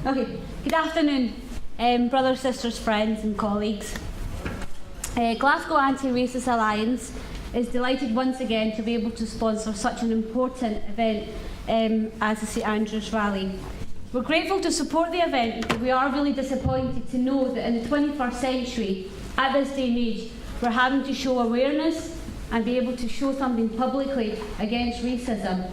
Okay, good afternoon, brothers, sisters, friends and colleagues. Glasgow Anti-Racist Alliance is delighted once again to be able to sponsor such an important event as the St Andrew's rally. We're grateful to support the event, but we are really disappointed to know that in the 21st century, at this day and age, we're having to show awareness and be able to show something publicly against racism.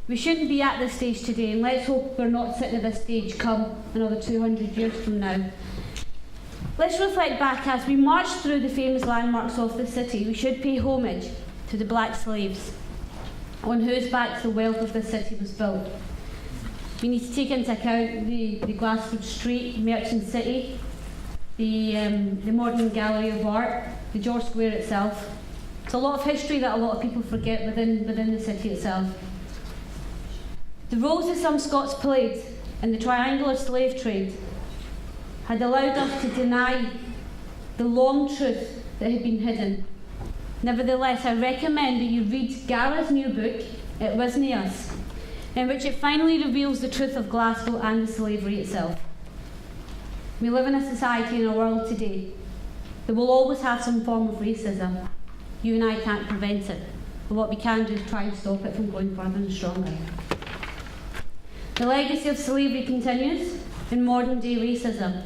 We shouldn't be at this stage today, and let's hope we're not sitting at this stage come another 200 years from now. Let's reflect back as we march through the famous landmarks of the city. We should pay homage to the black slaves on whose backs the wealth of the city was built. We need to take into account the Glasgow Street, Merchant City, the modern Gallery of Art, the George Square itself. It's a lot of history that a lot of people forget within the city itself. The roles that some Scots played in the triangular slave trade had allowed us to deny the long truth that had been hidden. Nevertheless, I recommend that you read Gara's new book, It Wasn't Us, in which it finally reveals the truth of Glasgow and the slavery itself. We live in a society and a world today that will always have some form of racism. You and I can't prevent it, but what we can do is try and stop it from going further and stronger. The legacy of slavery continues in modern day racism.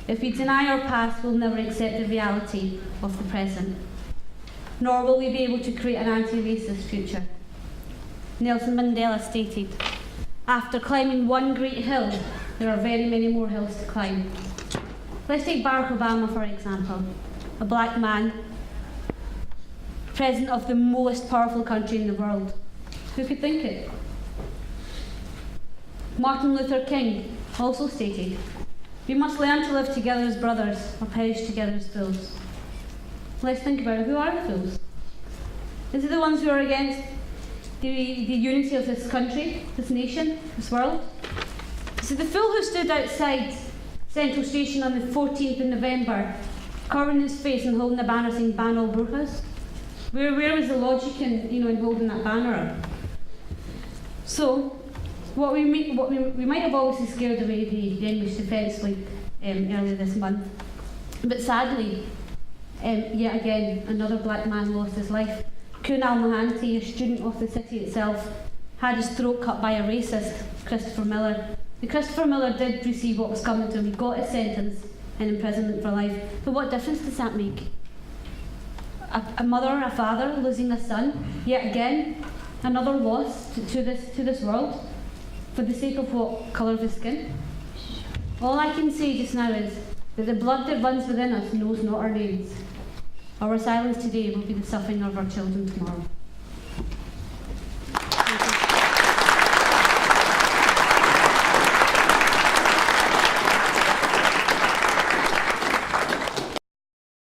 If we deny our past, we'll never accept the reality of the present, nor will we be able to create an anti-racist future. Nelson Mandela stated, "After climbing one great hill, there are very many more hills to climb." Let's take Barack Obama, for example, a black man, president of the most powerful country in the world. Who could think it? Martin Luther King also stated, "We must learn to live together as brothers or perish together as fools." Let's think about it. Who are the fools? Is it the ones who are against the unity of this country, this nation, this world? Is it the fool who stood outside Central Station on the 14th of November, covering his face and holding a banner saying "Ban all burqas"? Where was the logic in holding that banner up? So, what we might have always scared away the English Defence League earlier this month, but sadly, yet again, another black man lost his life. Kun Al-Mohanty, a student of the city itself, had his throat cut by a racist, Christopher Miller. The Christopher Miller did receive what was coming to him. He got his sentence and imprisonment for life. But what difference does that make? A mother, a father losing a son, yet again, another loss to this world, for the sake of what? Colour of his skin? All I can say just now is that the blood that runs within us knows not our names. Our silence today will be the suffering of our children tomorrow.